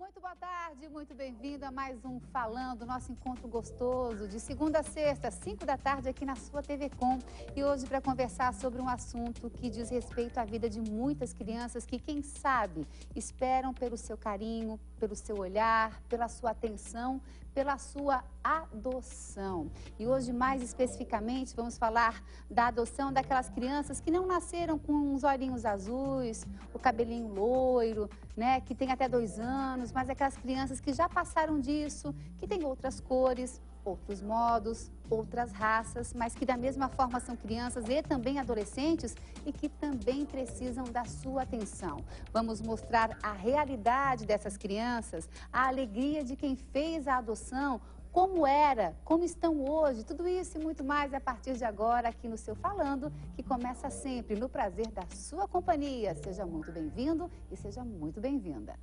Muito boa tarde, muito bem-vindo a mais um Falando, nosso encontro gostoso, de segunda a sexta, 5 da tarde, aqui na sua TV Com. E hoje para conversar sobre um assunto que diz respeito à vida de muitas crianças que, quem sabe, esperam pelo seu carinho, pelo seu olhar, pela sua atenção, pela sua adoção. E hoje, mais especificamente, vamos falar da adoção daquelas crianças que não nasceram com os olhinhos azuis, o cabelinho loiro, né, que tem até 2 anos, mas aquelas crianças que já passaram disso, que têm outras cores, outros modos, outras raças, mas que da mesma forma são crianças e também adolescentes e que também precisam da sua atenção. Vamos mostrar a realidade dessas crianças, a alegria de quem fez a adoção, como era, como estão hoje, tudo isso e muito mais a partir de agora aqui no seu Falando, que começa sempre no prazer da sua companhia. Seja muito bem-vindo e seja muito bem-vinda.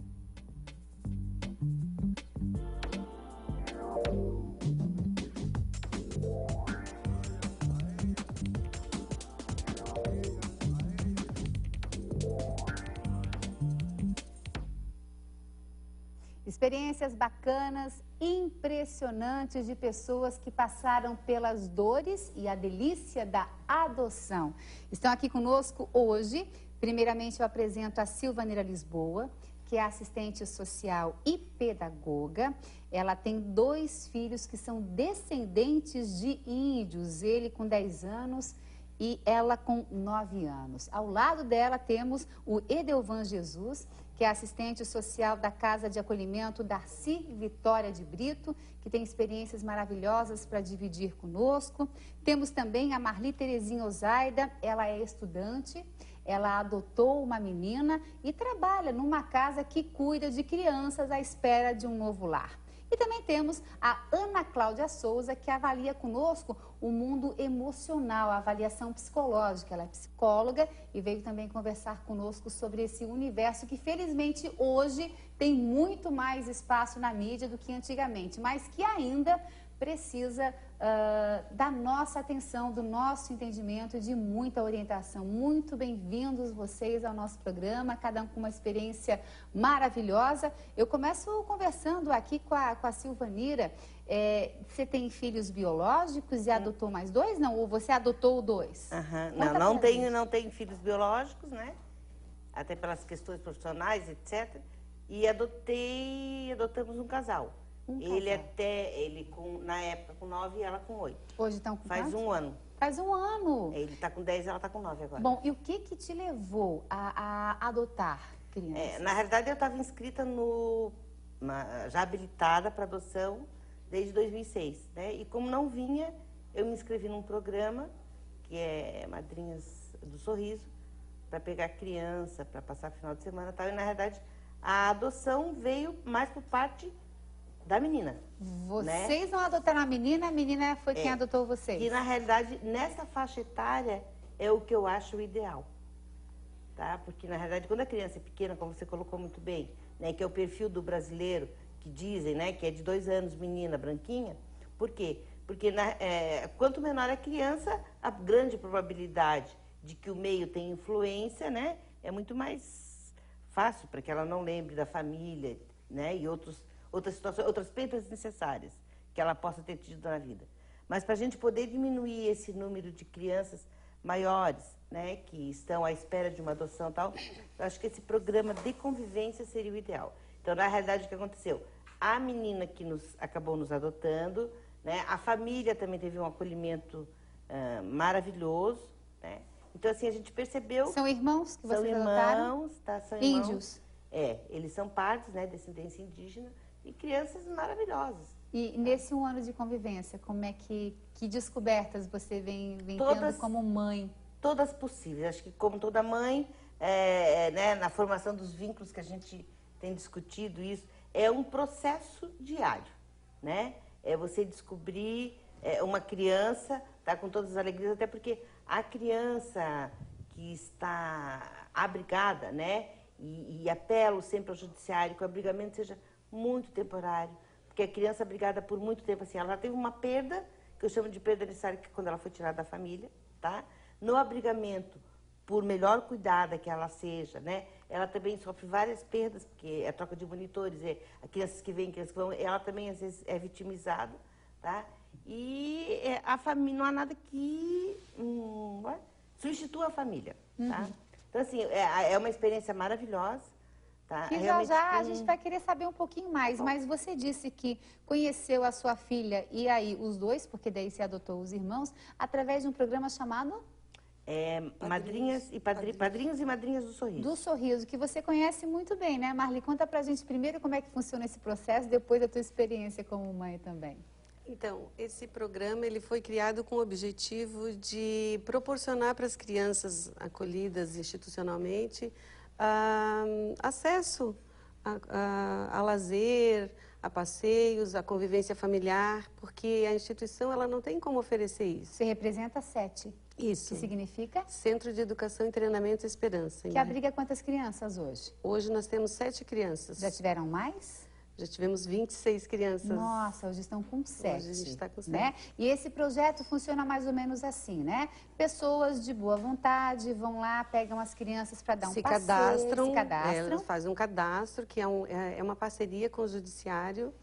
Experiências bacanas, impressionantes de pessoas que passaram pelas dores e a delícia da adoção. Estão aqui conosco hoje. Primeiramente, eu apresento a Silvanira Lisboa, que é assistente social e pedagoga. Ela tem 2 filhos que são descendentes de índios, ele com 10 anos e ela com 9 anos. Ao lado dela temos o Edelvan Jesus, que é assistente social da Casa de Acolhimento Darcy Vitória de Brito, que tem experiências maravilhosas para dividir conosco. Temos também a Marli Terezinha Ozaida, ela é estudante, ela adotou uma menina e trabalha numa casa que cuida de crianças à espera de um novo lar. E também temos a Ana Cláudia Souza, que avalia conosco o mundo emocional, a avaliação psicológica. Ela é psicóloga e veio também conversar conosco sobre esse universo que, felizmente, hoje tem muito mais espaço na mídia do que antigamente, mas que ainda precisa da nossa atenção, do nosso entendimento e de muita orientação. Muito bem-vindos vocês ao nosso programa, cada um com uma experiência maravilhosa. Eu começo conversando aqui com a Silvanira. Você tem filhos biológicos e adotou mais 2? Não, ou você adotou 2? Não tenho filhos biológicos, né? Até pelas questões profissionais, etc. E adotamos um casal. Na época com 9 e ela com 8. Hoje estão com Faz quantos? 1 ano. Faz 1 ano? Ele está com 10 e ela está com 9 agora. Bom, e o que te levou a adotar crianças? Na realidade, eu estava inscrita já habilitada para adoção desde 2006, né? E como não vinha, eu me inscrevi num programa que é Madrinhas do Sorriso, para pegar criança, para passar final de semana e tal. E, na realidade, a adoção veio mais por parte da menina. Vocês não adotaram a menina foi quem adotou vocês? Que, na realidade, nessa faixa etária, é o que eu acho ideal. Tá? Porque, na realidade, quando a criança é pequena, como você colocou muito bem, né, que é o perfil do brasileiro, que dizem, né, que é de 2 anos, menina, branquinha. Por quê? Porque quanto menor a criança, a grande probabilidade de que o meio tenha influência, né, é muito mais fácil para que ela não lembre da família, né, e outras situações, outras perdas necessárias que ela possa ter tido na vida. Mas para a gente poder diminuir esse número de crianças maiores, né, que estão à espera de uma adoção e tal, eu acho que esse programa de convivência seria o ideal. Então, na realidade, o que aconteceu? A menina que acabou nos adotando, né, a família também teve um acolhimento maravilhoso, né? Então, assim, a gente percebeu... São irmãos que vocês adotaram? São irmãos. Índios? Eles são partes, né, descendência indígena, e crianças maravilhosas. E nesse 1 ano de convivência, como é que descobertas você vem tendo como mãe? Todas possíveis. Acho que, como toda mãe, né, na formação dos vínculos que a gente tem discutido isso, é um processo diário, né? É você descobrir uma criança, tá com todas as alegrias, até porque a criança que está abrigada, né, e apelo sempre ao judiciário que o abrigamento seja muito temporário, porque a criança abrigada por muito tempo, assim, ela já teve uma perda, que eu chamo de perda necessária, que é quando ela foi tirada da família, tá? No abrigamento, por melhor cuidada que ela seja, né? Ela também sofre várias perdas, porque é troca de monitores, crianças que vêm, crianças que vão, ela também às vezes é vitimizada, tá? E a família, não há nada que substitua a família, tá? Então, assim, é uma experiência maravilhosa, tá? E já a gente vai querer saber um pouquinho mais, mas você disse que conheceu a sua filha e aí os dois, porque daí você adotou os irmãos, através de um programa chamado... Padrinhos e Madrinhas do Sorriso. Do Sorriso, que você conhece muito bem, né, Marli? Conta pra gente primeiro como é que funciona esse processo, depois a tua experiência como mãe também. Então, esse programa ele foi criado com o objetivo de proporcionar para as crianças acolhidas institucionalmente acesso a lazer, a passeios, a convivência familiar, porque a instituição ela não tem como oferecer isso. Você representa a SETE. Isso. Que significa? Centro de Educação e Treinamento Esperança. Que abriga quantas crianças hoje? Hoje nós temos 7 crianças. Já tiveram mais? Já tivemos 26 crianças. Nossa, hoje estão com 7. Hoje a gente está com 7. Né? E esse projeto funciona mais ou menos assim, né? Pessoas de boa vontade vão lá, pegam as crianças para dar um passeio. Se cadastram. Elas fazem um cadastro, que é uma parceria com o Judiciário,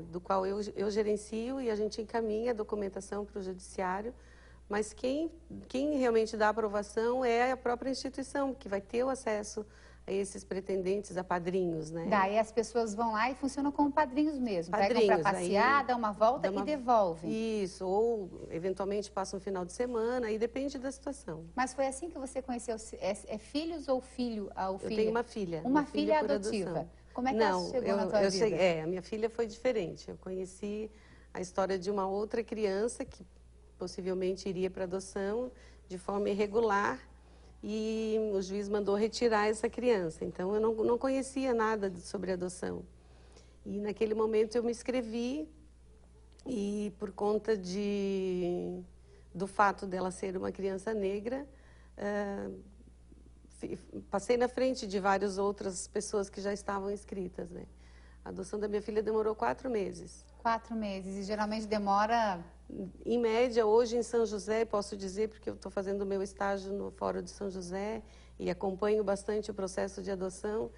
do qual eu gerencio e a gente encaminha a documentação para o Judiciário. Mas quem realmente dá aprovação é a própria instituição, que vai ter o acesso a esses pretendentes, a padrinhos, né? Daí as pessoas vão lá e funcionam como padrinhos mesmo. Padrinhos, pegam para passear, dão uma volta e devolvem. Isso, ou eventualmente passam um final de semana, aí depende da situação. Mas foi assim que você conheceu, filhos ou filho? Eu tenho uma filha. Uma filha adotiva. Adoção. Como é que ela chegou na tua vida? A minha filha foi diferente. Eu conheci a história de uma outra criança que possivelmente iria para adoção de forma irregular e o juiz mandou retirar essa criança. Então, eu não conhecia nada sobre adoção. E naquele momento eu me inscrevi e por conta do fato dela ser uma criança negra, passei na frente de várias outras pessoas que já estavam inscritas, né? A adoção da minha filha demorou 4 meses. 4 meses, e geralmente demora... Em média, hoje em São José, posso dizer, porque eu estou fazendo o meu estágio no Fórum de São José e acompanho bastante o processo de adoção,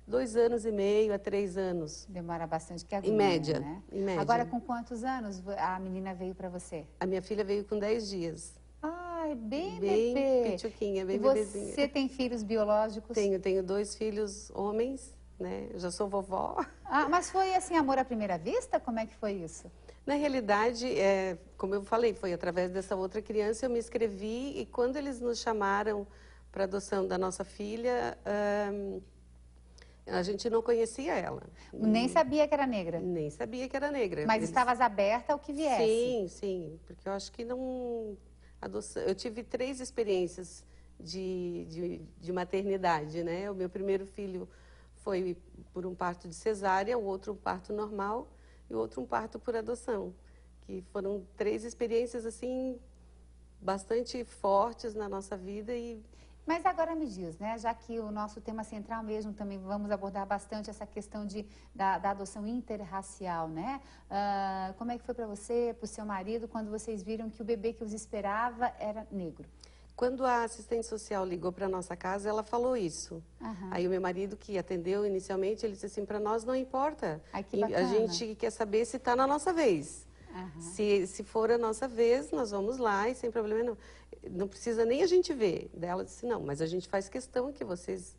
2 anos e meio a 3 anos. Demora bastante, que agonia, em média, né? Em média. Agora, com quantos anos a menina veio para você? A minha filha veio com 10 dias. Ai, bem bebê. Pituquinha, bem bebezinha. Você tem filhos biológicos? Tenho 2 filhos homens, né? Eu já sou vovó. Ah, mas foi assim, amor à primeira vista? Como é que foi isso? Na realidade, como eu falei, foi através dessa outra criança, eu me inscrevi e quando eles nos chamaram para a adoção da nossa filha, a gente não conhecia ela. Nem sabia que era negra? Nem sabia que era negra. Mas estavas aberta ao que viesse? Sim, sim, porque eu acho que não... Adoção, eu tive 3 experiências de maternidade, né? O meu primeiro filho foi por um parto de cesárea, o outro um parto normal e o outro um parto por adoção, que foram 3 experiências assim bastante fortes na nossa vida. Mas agora me diz, né, já que o nosso tema central mesmo também vamos abordar bastante essa questão da adoção interracial, né? Como é que foi para você, para o seu marido, quando vocês viram que o bebê que os esperava era negro? Quando a assistente social ligou para a nossa casa, ela falou isso. Uhum. Aí o meu marido, que atendeu inicialmente, ele disse assim, para nós não importa. Ai, que bacana. A gente quer saber se está na nossa vez. Uhum. Se for a nossa vez, nós vamos lá e sem problema não. Não precisa nem a gente ver. Daí ela disse, não, mas a gente faz questão que vocês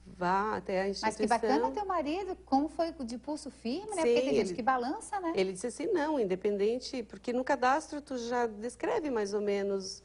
vá até a instituição. Mas que bacana teu marido, como foi de pulso firme, né? Sim, porque tem gente que balança, né? Ele disse assim, não, independente, porque no cadastro tu já descreve mais ou menos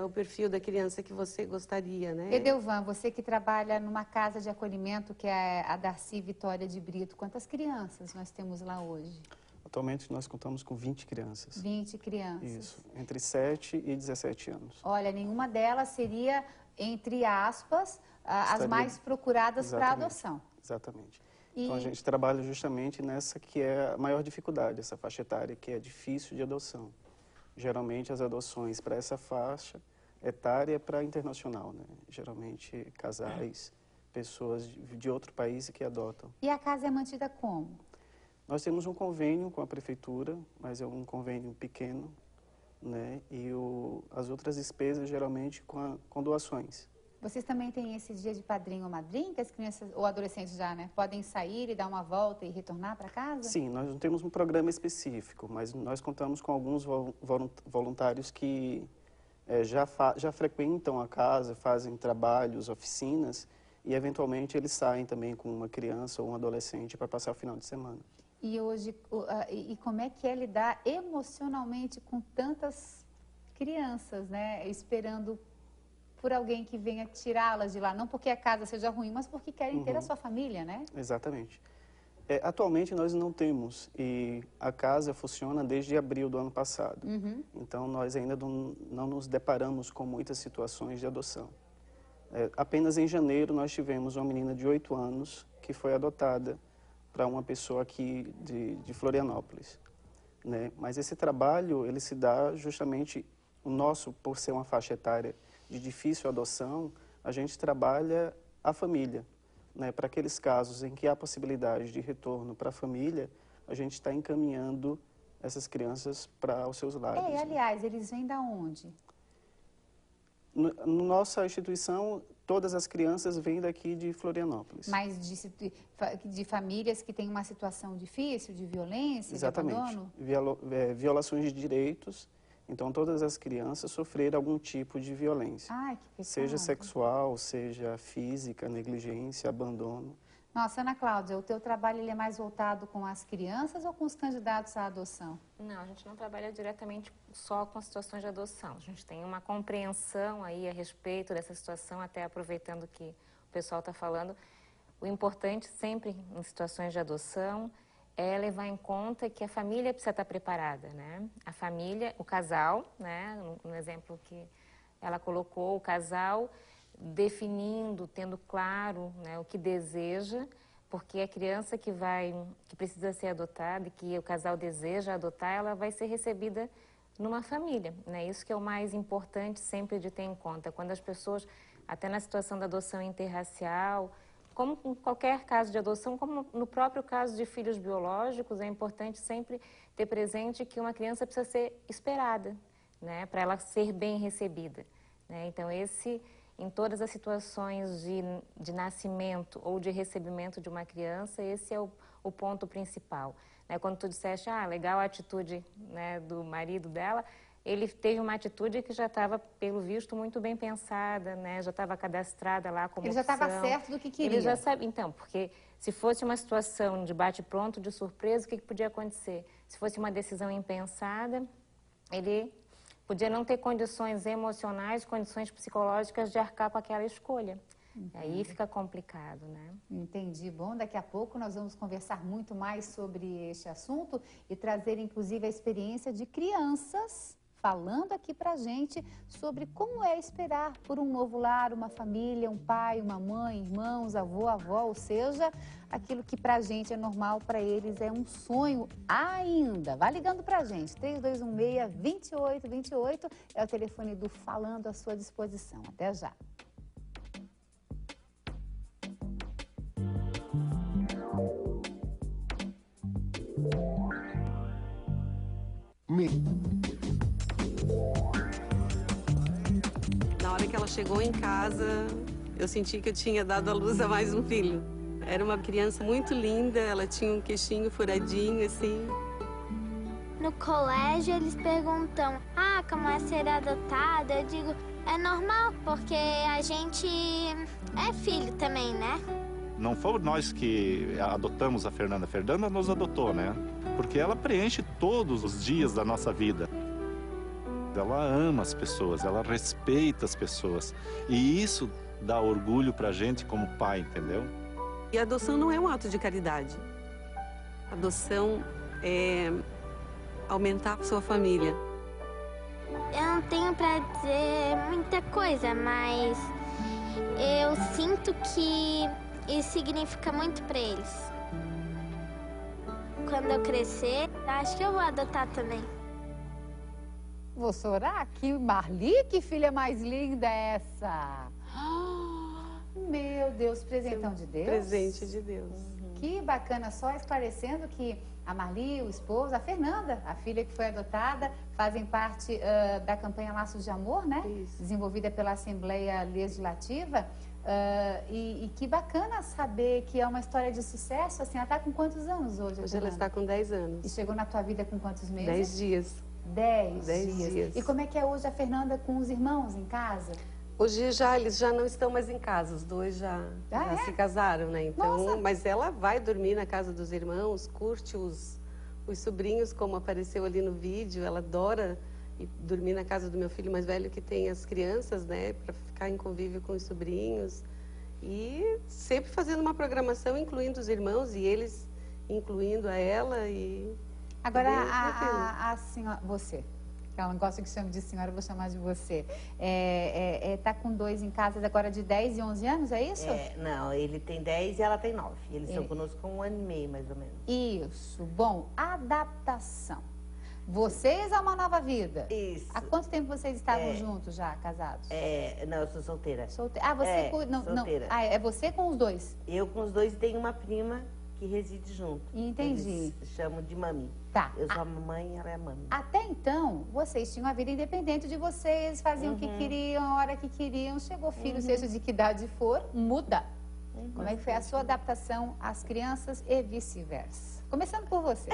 o perfil da criança que você gostaria, né? Edelvan, você que trabalha numa casa de acolhimento que é a Darcy Vitória de Brito, quantas crianças nós temos lá hoje? Atualmente nós contamos com 20 crianças. 20 crianças. Isso, entre 7 e 17 anos. Olha, nenhuma delas seria, entre aspas, as mais procuradas para adoção. Exatamente. Então a gente trabalha justamente nessa que é a maior dificuldade, essa faixa etária que é difícil de adoção. Geralmente as adoções para essa faixa etária é para internacional, né? Geralmente casais, pessoas de outro país que adotam. E a casa é mantida como? Nós temos um convênio com a prefeitura, mas é um convênio pequeno, né? E as outras despesas, geralmente, com doações. Vocês também têm esse dia de padrinho ou madrinha, que as crianças, ou adolescentes já, né, podem sair e dar uma volta e retornar para casa? Sim, nós não temos um programa específico, mas nós contamos com alguns voluntários que já frequentam a casa, fazem trabalhos, oficinas, e eventualmente eles saem também com uma criança ou um adolescente para passar o final de semana. E hoje, como é que é lidar emocionalmente com tantas crianças, né, esperando por alguém que venha tirá-las de lá, não porque a casa seja ruim, mas porque querem ter a sua família, né? Exatamente. Atualmente nós não temos, e a casa funciona desde abril do ano passado. Então nós ainda não nos deparamos com muitas situações de adoção. Apenas em janeiro nós tivemos uma menina de 8 anos que foi adotada para uma pessoa aqui de Florianópolis, né? Mas esse trabalho, ele se dá justamente, o nosso, por ser uma faixa etária de difícil adoção, a gente trabalha a família, né? Para aqueles casos em que há possibilidade de retorno para a família, a gente está encaminhando essas crianças para os seus lares. Aliás, eles vêm da onde? Na nossa instituição, todas as crianças vêm daqui de Florianópolis. Mas de famílias que têm uma situação difícil, de violência, Exatamente. de abandono? Violações de direitos. Então, todas as crianças sofreram algum tipo de violência. Ai, que pecado. Seja sexual, seja física, negligência, abandono. Nossa, Ana Cláudia, o teu trabalho ele é mais voltado com as crianças ou com os candidatos à adoção? Não, a gente não trabalha diretamente só com situações de adoção. A gente tem uma compreensão aí a respeito dessa situação, até aproveitando que o pessoal está falando. O importante sempre em situações de adoção é levar em conta que a família precisa estar preparada, né? A família, o casal, né? No exemplo que ela colocou, o casal definindo, tendo claro, né, o que deseja, porque a criança que precisa ser adotada e que o casal deseja adotar, ela vai ser recebida numa família, né? Isso que é o mais importante sempre de ter em conta. Quando as pessoas, até na situação da adoção interracial, como em qualquer caso de adoção, como no próprio caso de filhos biológicos, é importante sempre ter presente que uma criança precisa ser esperada, né, para ela ser bem recebida, né? Então, em todas as situações de nascimento ou de recebimento de uma criança, esse é o ponto principal, né? Quando tu disseste, legal a atitude, né, do marido dela, ele teve uma atitude que já estava, pelo visto, muito bem pensada, né? Já estava cadastrada lá como opção. Ele já estava certo do que queria. Ele já sabe. Então, porque se fosse uma situação de bate-pronto, de surpresa, o que podia acontecer? Se fosse uma decisão impensada, ele podia não ter condições emocionais, condições psicológicas de arcar com aquela escolha. Aí fica complicado, né? Entendi. Bom, daqui a pouco nós vamos conversar muito mais sobre este assunto e trazer, inclusive, a experiência de crianças falando aqui pra gente sobre como é esperar por um novo lar, uma família, um pai, uma mãe, irmãos, avô, avó, ou seja, aquilo que pra gente é normal, pra eles é um sonho ainda. Vai ligando pra gente, 3216-2828 é o telefone do Falando à sua disposição. Até já. Na hora que ela chegou em casa, eu senti que eu tinha dado à luz a mais um filho. Era uma criança muito linda, ela tinha um queixinho furadinho, assim. No colégio, eles perguntam, como é ser adotada? Eu digo, é normal, porque a gente é filho também, né? Não fomos nós que adotamos a Fernanda. A Fernanda nos adotou, né? Porque ela preenche todos os dias da nossa vida. Ela ama as pessoas, ela respeita as pessoas. E isso dá orgulho pra gente como pai, entendeu? E a adoção não é um ato de caridade. A adoção é aumentar a sua família. Eu não tenho pra dizer muita coisa, mas eu sinto que isso significa muito pra eles. Quando eu crescer, acho que eu vou adotar também. Vou chorar? Marli, que filha mais linda é essa? Meu Deus, presentão de Deus? Presente de Deus. Que Que bacana, só esclarecendo que a Marli, o esposo, a Fernanda, a filha que foi adotada, fazem parte da campanha Laços de Amor, né? Isso. Desenvolvida pela Assembleia Legislativa. E que bacana saber que é uma história de sucesso. Assim, ela está com quantos anos hoje? Hoje ela está com 10 anos. E chegou na tua vida com quantos meses? 10 dias. 10 10 dias. E como é que é hoje a Fernanda com os irmãos em casa? Hoje eles já não estão mais em casa, os dois já se casaram, né? Então, mas ela vai dormir na casa dos irmãos, curte os sobrinhos, como apareceu ali no vídeo. Ela adora dormir na casa do meu filho mais velho, que tem as crianças, né? Para ficar em convívio com os sobrinhos. E sempre fazendo uma programação, incluindo os irmãos e eles incluindo a ela. Agora, a senhora, você... Ela não gosta que chame de senhora, eu vou chamar de você. Tá com 2 em casa agora de 10 e 11 anos, é isso? Não, ele tem 10 e ela tem 9. Eles estão conosco há 1 ano e meio, mais ou menos. Isso. Bom, adaptação. Vocês a uma nova vida. Isso. Há quanto tempo vocês estavam juntos já, casados? Não, eu sou solteira. Ah, você solteira. É você com os 2? Eu com os 2 e tenho uma prima que reside junto. Entendi. Eles chamam de mami. Tá. Eu sou a mamãe e ela é a mami. Até então, vocês tinham a vida independente de vocês, faziam o que queriam, a hora que queriam. Chegou filho, seja de que idade for, muda. Como é que foi a sua adaptação às crianças e vice-versa? Começando por você.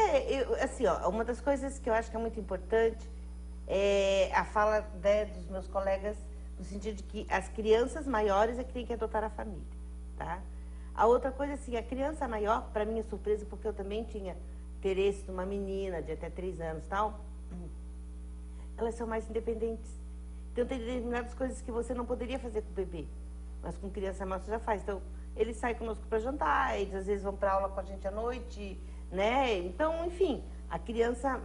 Uma das coisas que eu acho que é muito importante é a fala dos meus colegas, no sentido de que as crianças maiores é que tem que adotar a família, tá? A outra coisa, assim, a criança maior, para mim é surpresa, porque eu também tinha interesse numa menina de até 3 anos e tal, elas são mais independentes. Então, tem determinadas coisas que você não poderia fazer com o bebê, mas com criança maior você já faz. Então, eles saem conosco para jantar, eles às vezes vão para aula com a gente à noite, né? Então, enfim, a criança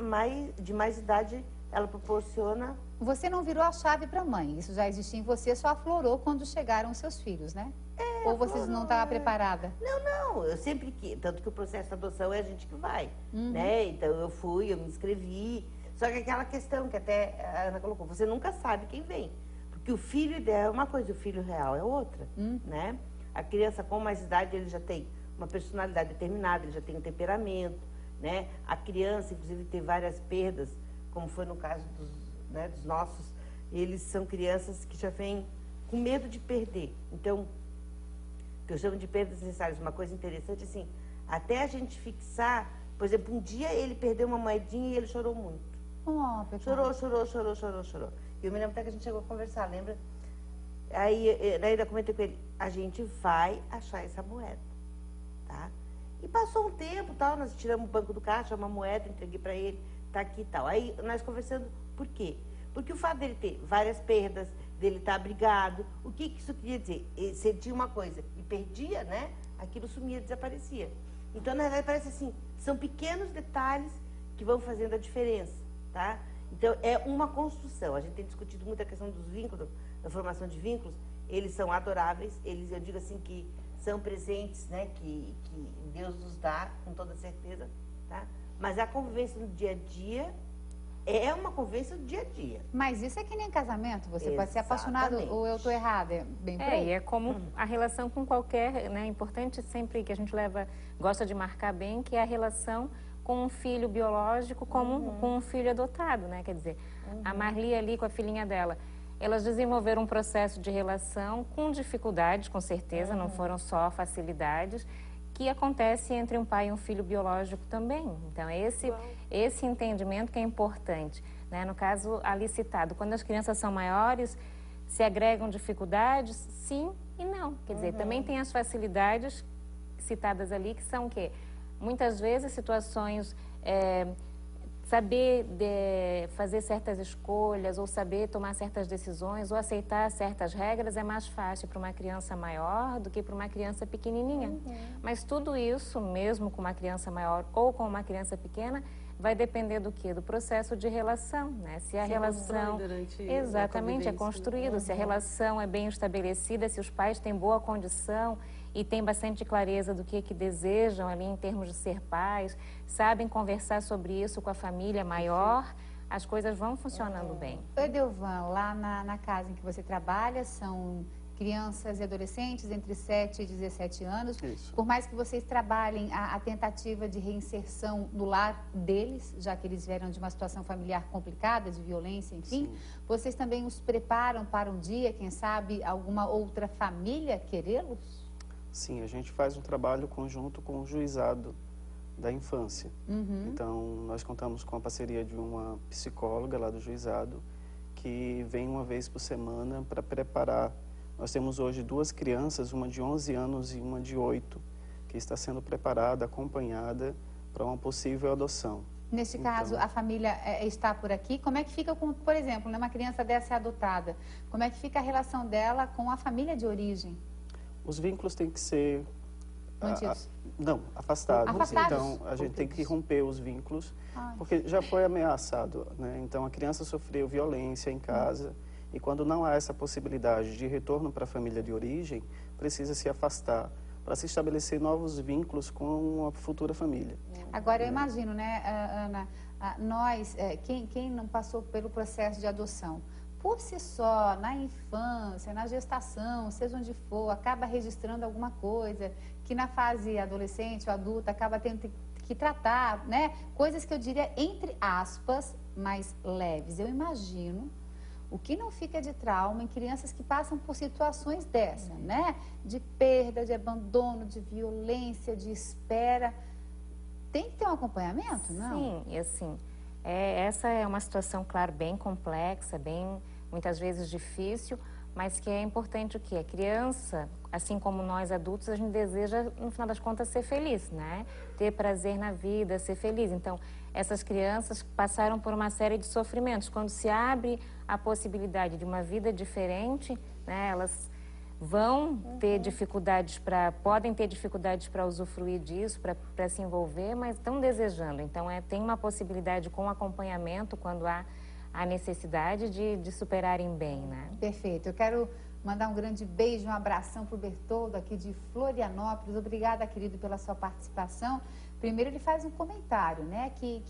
de mais idade, ela proporciona... Você não virou a chave para a mãe, isso já existia em você, só aflorou quando chegaram os seus filhos, né? Ou vocês não estavam preparadas? Não, eu sempre quis, tanto que o processo de adoção é a gente que vai, né? Então eu me inscrevi, só que aquela questão que até a Ana colocou, você nunca sabe quem vem, porque o filho ideal é uma coisa, o filho real é outra, né? A criança com mais idade, ele já tem uma personalidade determinada, ele já tem um temperamento, né? A criança, inclusive, tem várias perdas, como foi no caso dos nossos, eles são crianças que já vêm com medo de perder, então... que eu chamo de perdas necessárias, uma coisa interessante, assim, até a gente fixar, por exemplo, um dia ele perdeu uma moedinha e ele chorou muito. Chorou. E eu me lembro até que a gente chegou a conversar, lembra? Aí eu ainda comentei com ele, a gente vai achar essa moeda, tá? E passou um tempo, tal, nós tiramos o banco do caixa, uma moeda, entreguei para ele, tá aqui e tal. Aí nós conversando, por quê? Porque o fato dele ter várias perdas, dele estar abrigado, o que isso queria dizer? Ele sentia uma coisa e perdia, né? Aquilo sumia, desaparecia. Então, na verdade, parece assim, são pequenos detalhes que vão fazendo a diferença, tá? Então, é uma construção. A gente tem discutido muito a questão dos vínculos, da formação de vínculos. Eles são adoráveis, eu digo assim que são presentes, né? Que Deus nos dá, com toda certeza, tá? Mas a convivência no dia a dia é uma convivência do dia a dia. Mas isso é que nem casamento, você pode ser apaixonado ou eu estou errada, é bem por aí. E é como a relação com qualquer, né, importante sempre que a gente gosta de marcar bem, que é a relação com um filho biológico como com um filho adotado, né, quer dizer, a Marli ali com a filhinha dela, elas desenvolveram um processo de relação com dificuldades, com certeza, não foram só facilidades, que acontece entre um pai e um filho biológico também. Então, esse entendimento que é importante, né? No caso ali citado, quando as crianças são maiores, se agregam dificuldades? Sim e não. Quer dizer, também tem as facilidades citadas ali, que são o quê? Muitas vezes situações, saber fazer certas escolhas, ou saber tomar certas decisões, ou aceitar certas regras é mais fácil para uma criança maior do que para uma criança pequenininha. Mas tudo isso, mesmo com uma criança maior ou com uma criança pequena, vai depender do quê? Do processo de relação, né? Se a relação... Exatamente, é construído. Se a relação é bem estabelecida, se os pais têm boa condição e têm bastante clareza do que desejam ali em termos de ser pais, sabem conversar sobre isso com a família maior, as coisas vão funcionando bem. Edelvan, lá na casa em que você trabalha, são crianças e adolescentes entre 7 e 17 anos. Isso. Por mais que vocês trabalhem a tentativa de reinserção no lar deles, já que eles vieram de uma situação familiar complicada, de violência, enfim, Sim. vocês também os preparam para um dia, quem sabe, alguma outra família querê-los? Sim, a gente faz um trabalho conjunto com o juizado da infância. Então, nós contamos com a parceria de uma psicóloga lá do juizado, que vem uma vez por semana para preparar. Nós temos hoje 2 crianças, uma de 11 anos e uma de 8, que está sendo preparada, acompanhada para uma possível adoção. Neste caso, a família está por aqui. Como é que fica, com, por exemplo, uma criança dessa é adotada? Como é que fica a relação dela com a família de origem? Os vínculos têm que ser... Mantidos? Não, afastados. Afastados? Então, a gente tem que romper os vínculos, porque já foi ameaçado, né? Então, a criança sofreu violência em casa e quando não há essa possibilidade de retorno para a família de origem, precisa se afastar para se estabelecer novos vínculos com a futura família. Agora, eu imagino, né, Ana, nós, quem não passou pelo processo de adoção, por si só, na infância, na gestação, seja onde for, acaba registrando alguma coisa que na fase adolescente ou adulta acaba tendo que tratar, né? Coisas que eu diria, entre aspas, mais leves. Eu imagino o que não fica de trauma em crianças que passam por situações dessa, né? De perda, de abandono, de violência, de espera. Tem que ter um acompanhamento, não? Sim, e assim, essa é uma situação, claro, bem complexa, bem, muitas vezes difícil, mas que é importante o quê? A criança, assim como nós adultos, a gente deseja, no final das contas, ser feliz, né? Ter prazer na vida, ser feliz. Então, essas crianças passaram por uma série de sofrimentos. Quando se abre a possibilidade de uma vida diferente, né? Elas vão ter dificuldades podem ter dificuldades para usufruir disso, para se envolver, mas estão desejando. Então, tem uma possibilidade com acompanhamento, quando há a necessidade de superarem bem, né? Perfeito. Eu quero mandar um grande beijo, um abração para o Bertoldo aqui de Florianópolis. Obrigada, querido, pela sua participação. Primeiro, ele faz um comentário, né? Que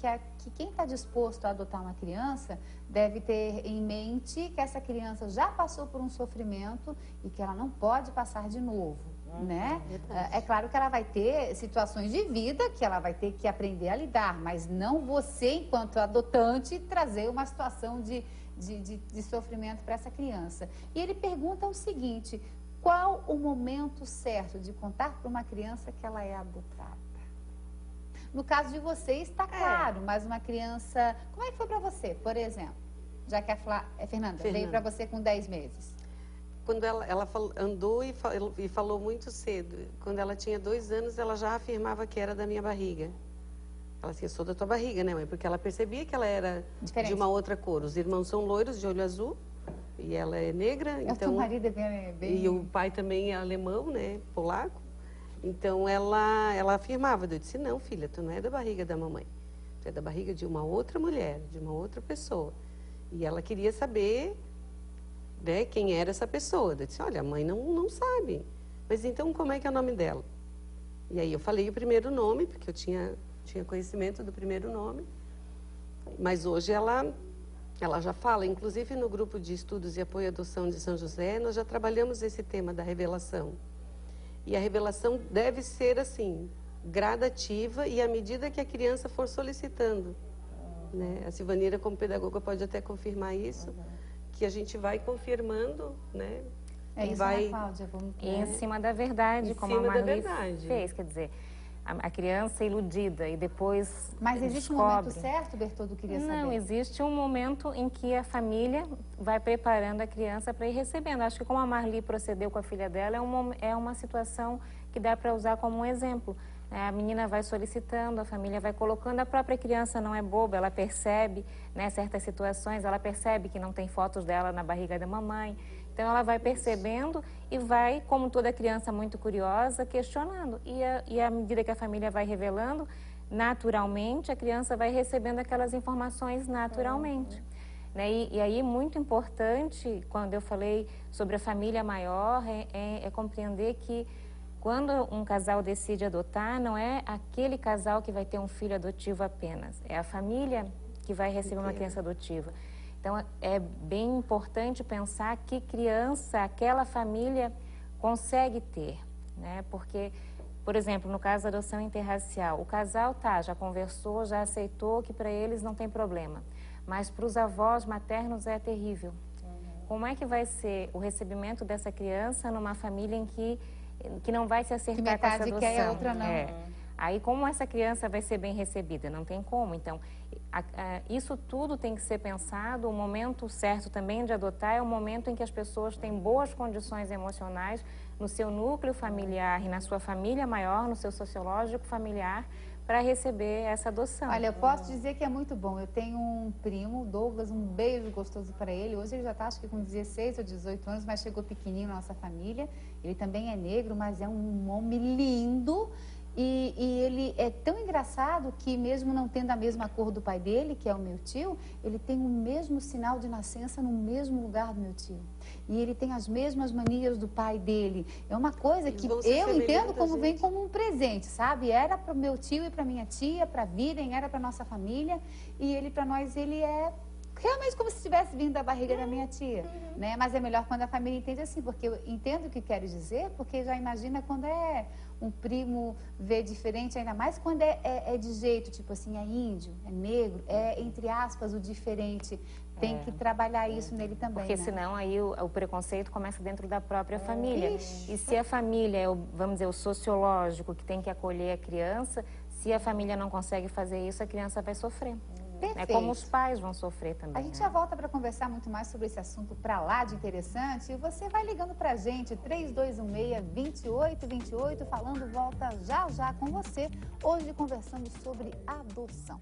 quem está disposto a adotar uma criança deve ter em mente que essa criança já passou por um sofrimento e que ela não pode passar de novo, né? É claro que ela vai ter situações de vida que ela vai ter que aprender a lidar, mas não você, enquanto adotante, trazer uma situação de sofrimento para essa criança. E ele pergunta o seguinte: qual o momento certo de contar para uma criança que ela é adotada? No caso de vocês, está claro, mas uma criança... Como é que foi para você, por exemplo? Já que a Fernanda veio para você com 10 meses. Quando ela andou e falou muito cedo. Quando ela tinha 2 anos, ela já afirmava que era da minha barriga. Ela assim, eu sou da tua barriga, né, mãe? Porque ela percebia que ela era de uma outra cor. Os irmãos são loiros, de olho azul, e ela é negra. Então, o marido é bem... E o pai também é alemão, né, polaco. Então, ela afirmava. Eu disse, não, filha, tu não é da barriga da mamãe. Tu é da barriga de uma outra mulher, de uma outra pessoa. E ela queria saber, né, quem era essa pessoa. Eu disse, olha, a mãe não sabe. Mas então, como é que é o nome dela? E aí eu falei o primeiro nome, porque eu tinha conhecimento do primeiro nome. Mas hoje ela já fala, inclusive no grupo de estudos e apoio à adoção de São José, nós já trabalhamos esse tema da revelação. E a revelação deve ser assim, gradativa e à medida que a criança for solicitando. Né? A Silvanira, como pedagoga, pode até confirmar isso, que a gente vai confirmando, né? É isso, vai, né, Cláudia? Em cima da verdade, como a Marli fez, quer dizer, a criança iludida e depois Mas existe um momento certo, Bertoldo, queria saber? Não, existe um momento em que a família vai preparando a criança para ir recebendo. Acho que como a Marli procedeu com a filha dela, é uma situação que dá para usar como um exemplo. A menina vai solicitando, a família vai colocando, a própria criança não é boba, ela percebe, né, certas situações, ela percebe que não tem fotos dela na barriga da mamãe. Então, ela vai percebendo e vai, como toda criança muito curiosa, questionando. E à medida que a família vai revelando, naturalmente, a criança vai recebendo aquelas informações naturalmente. Né? E aí, muito importante, quando eu falei sobre a família maior, é compreender que quando um casal decide adotar, não é aquele casal que vai ter um filho adotivo apenas. É a família que vai receber uma criança adotiva. Então, é bem importante pensar que criança aquela família consegue ter, né? Porque, por exemplo, no caso da adoção interracial, o casal já conversou, já aceitou que para eles não tem problema, mas para os avós maternos é terrível. Como é que vai ser o recebimento dessa criança numa família em que não vai se acertar com essa adoção? Que metade quer e a outra não. Aí, como essa criança vai ser bem recebida? Não tem como. Então, isso tudo tem que ser pensado. O momento certo também de adotar é o momento em que as pessoas têm boas condições emocionais no seu núcleo familiar e na sua família maior, no seu sociológico familiar, para receber essa adoção. Olha, eu posso dizer que é muito bom. Eu tenho um primo, Douglas, um beijo gostoso para ele. Hoje ele já está, acho que com 16 ou 18 anos, mas chegou pequenininho na nossa família. Ele também é negro, mas é um homem lindo. E ele é tão engraçado que, mesmo não tendo a mesma cor do pai dele, que é o meu tio, ele tem o mesmo sinal de nascença no mesmo lugar do meu tio. E ele tem as mesmas manias do pai dele. É uma coisa que eu entendo como vem como um presente, sabe? Era para o meu tio e para minha tia, para virem, era para nossa família. E ele, para nós, ele é realmente como se tivesse vindo da barriga da minha tia, né? Mas é melhor quando a família entende assim, porque eu entendo o que quero dizer, porque já imagina quando é um primo vê diferente, ainda mais quando é de jeito, tipo assim, é índio, é negro, é, entre aspas, o diferente. Tem que trabalhar isso nele também, porque né? Senão aí o preconceito começa dentro da própria família. E se a família é, vamos dizer, o sociológico que tem que acolher a criança, se a família não consegue fazer isso, a criança vai sofrer. É como os pais vão sofrer também. A gente já volta para conversar muito mais sobre esse assunto para lá de interessante. E você vai ligando para a gente, 3216-2828, falando, volta já já com você. Hoje conversando sobre adoção.